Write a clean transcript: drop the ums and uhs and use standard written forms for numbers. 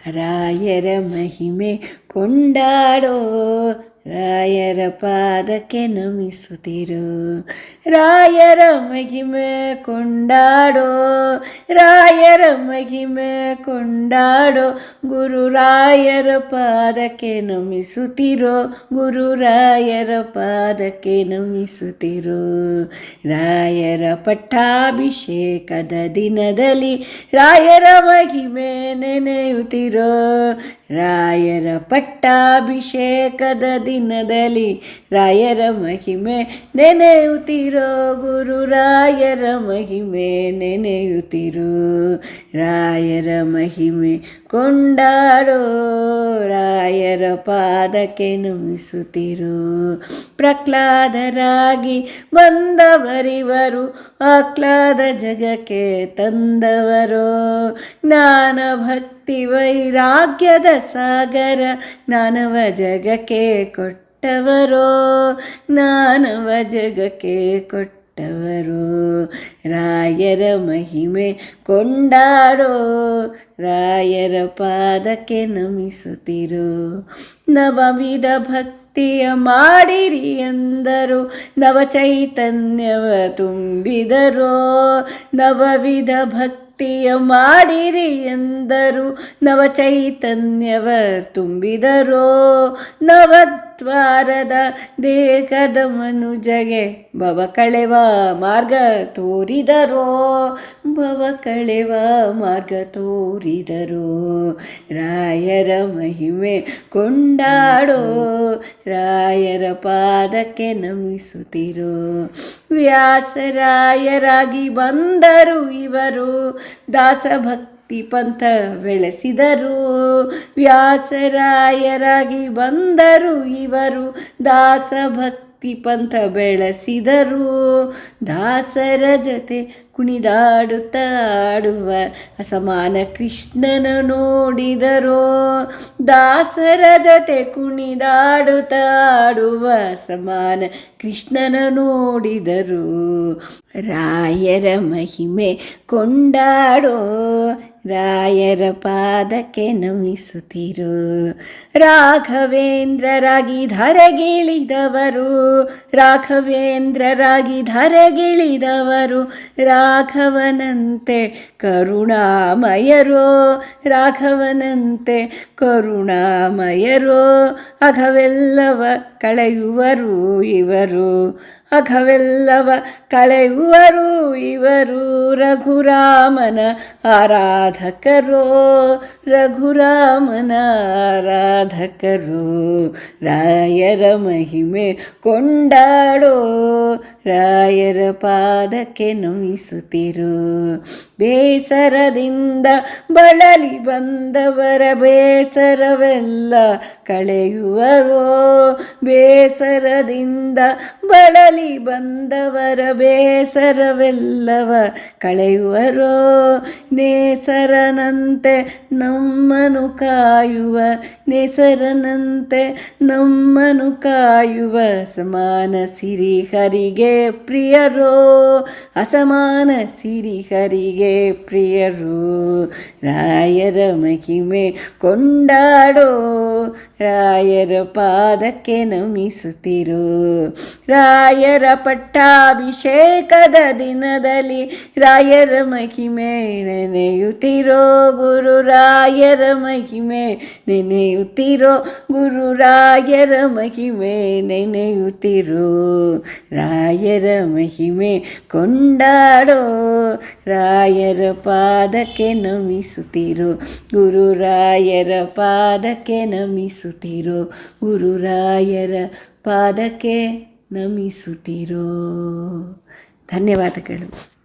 ರಾಯರ ಮಹಿಮೆ ಕೊಂಡಾಡೋ, ರಾಯರ ಪಾದಕ್ಕೆ ನಮಿಸುತ್ತಿರು. ರಾಯರ ಮಹಿಮೆ ಕೊಂಡಾಡೋ, ರಾಯರ ಮಹಿಮೆ ಕೊಂಡಾಡೋ, ಗುರು ರಾಯರ ಪಾದಕ್ಕೆ ನಮಿಸುತ್ತಿರೋ, ಗುರು ರಾಯರ ಪಾದಕ್ಕೆ ನಮಿಸುತ್ತಿರೋ. ರಾಯರ ಪಟ್ಟಾಭಿಷೇಕದ ದಿನದಲ್ಲಿ ರಾಯರ ಮಹಿಮೆ ನೆನೆಯುತ್ತಿರೋ. ರಾಯರ ಪಟ್ಟಾಭಿಷೇಕದ ದಿನದಲ್ಲಿ ರಾಯರ ಮಹಿಮೆ ನೆನೆಯುತ್ತಿರೋ, ಗುರು ರಾಯರ ಮಹಿಮೆ ನೆನೆಯುತ್ತಿರೋ. ರಾಯರ ಮಹಿಮೆ ಕೊಂಡಾಡೋ, ರಾಯರ ಪಾದಕ್ಕೆ ನಮಿಸುತ್ತಿರೋ. ಪ್ರಹ್ಲಾದರಾಗಿ ಬಂದವರಿವರು, ಆಹ್ಲಾದ ಜಗಕ್ಕೆ ತಂದವರು. ಜ್ಞಾನ ಭಕ್ತಿ ವೈರಾಗ್ಯದ ಸಾಗರ ಜ್ಞಾನವ ಜಗಕ್ಕೆ ಕೊಟ್ಟವರು, ಜ್ಞಾನವ ಜಗಕ್ಕೆ ಕೊಟ್ಟವರು. ರಾಯರ ಮಹಿಮೆ ಕೊಂಡಾಡೋ, ರಾಯರ ಪಾದಕ್ಕೆ ನಮಿಸುತ್ತಿರೋ. ನವವಿಧ ಭಕ್ತಿಯ ಮಾಡಿರಿ ಎಂದರು, ನವ ಚೈತನ್ಯವ ತುಂಬಿದರೋ. ನವವಿಧ ಭಕ್ತಿಯ ಮಾಡಿರಿ ಎಂದರು, ನವ ಚೈತನ್ಯವ ತುಂಬಿದರೋ. ನವದ್ವಾರದ ದೇಹದ ಮನುಜಗೆ ಭವ ಕಳೆವ ಮಾರ್ಗ ತೋರಿದರೋ, ಭವ ಕಳೆವ ಮಾರ್ಗ ತೋರಿದರೋ. ರಾಯರ ಮಹಿಮೆ ಕೊಂಡಾಡೋ, ರಾಯರ ಪಾದಕ್ಕೆ ನಮಿಸುತ್ತಿರೋ. ವ್ಯಾಸರಾಯರಾಗಿ ಬಂದರು ಇವರು, ದಾಸಭಕ್ತಿ ಪಂಥ ಬೆಳೆಸಿದರು. ವ್ಯಾಸರಾಯರಾಗಿ ಬಂದರು ಇವರು, ದಾಸಭಕ್ತಿ ಪಂಥ ಬೆಳೆಸಿದರು. ದಾಸರ ಜೊತೆ ಕುಣಿದಾಡುತ್ತಾ ಆಡುವ ಅಸಮಾನ ಕೃಷ್ಣನ ನೋಡಿದರೋ. ದಾಸರ ಜೊತೆ ಕುಣಿದಾಡುತ್ತಾ ಆಡುವ ಸಮಾನ ಕೃಷ್ಣನ ನೋಡಿದರು. ರಾಯರ ಮಹಿಮೆ ಕೊಂಡಾಡೋ, ರಾಯರ ಪಾದಕ್ಕೆ ನಮಿಸುತ್ತಿರು. ರಾಘವೇಂದ್ರರಾಗಿ ಧರೆಗಿಳಿದವರು, ರಾಘವೇಂದ್ರರಾಗಿ ಧರೆಗಿಳಿದವರು. ರಾಘವನಂತೆ ಕರುಣಾಮಯರೋ, ರಾಘವನಂತೆ ಕರುಣಾಮಯರೋ. ಅಘವೆಲ್ಲವ ಕಳೆಯುವರು ಇವರು, ಅಘವೆಲ್ಲವ ಕಳೆಯುವರು ಇವರು. ರಘುರಾಮನ ಆರಾಧಕರೋ, ರಘುರಾಮನ ಆರಾಧಕರೋ. ರಾಯರ ಮಹಿಮೆ ಕೊಂಡಾಡೋ, ರಾಯರ ಪಾದಕ್ಕೆ ನಮಿಸುತ್ತಿರು. ಬೇಸರದಿಂದ ಬಳಲಿ ಬಂದವರ ಬೇಸರವೆಲ್ಲ ಕಳೆಯುವರೋ. ಬೇಸರದಿಂದ ಬಳಲಿ ಬಂದವರ ಬೇಸರವೆಲ್ಲವ ಕಳೆಯುವರೋ. ನೇಸರನಂತೆ ನಮ್ಮನು ಕಾಯುವ, ನೇಸರನಂತೆ ನಮ್ಮನು ಕಾಯುವ ಸಮಾನ ಸಿರಿಹರಿಗೆ ಪ್ರಿಯರೋ, ಅಸಮಾನ ಸಿರಿಹರಿಗೆ ಪ್ರಿಯರೋ. ರಾಯರ ಮಹಿಮೆ ಕೊಂಡಾಡೋ, ರಾಯರ ಪಾದಕ್ಕೆ ನಮಿಸುತ್ತಿರೋ. ರಾಯರ ಪಟ್ಟಾಭಿಷೇಕದ ದಿನದಲ್ಲಿ ರಾಯರ ಮಹಿಮೆ ನೆನೆಯುತ್ತಿರೋ, ಗುರು ರಾಯರ ಮಹಿಮೆ ನೆನೆಯುತ್ತಿರೋ, ಗುರು ರಾಯರ ಮಹಿಮೆ ನೆನೆಯುತ್ತಿರೋ. ರಾಯರ ಮಹಿಮೆ ಕೊಂಡಾಡೋ, ರಾಯರ ಪಾದಕ್ಕೆ ನಮಿಸುತ್ತಿರೋ, ಗುರು ರಾಯರ ಪಾದಕ್ಕೆ ನಮಿಸುತ್ತಿರೋ, ಗುರು ರಾಯರ ಪಾದಕ್ಕೆ ನಮಿಸುತ್ತಿರೋ. ಧನ್ಯವಾದಗಳು.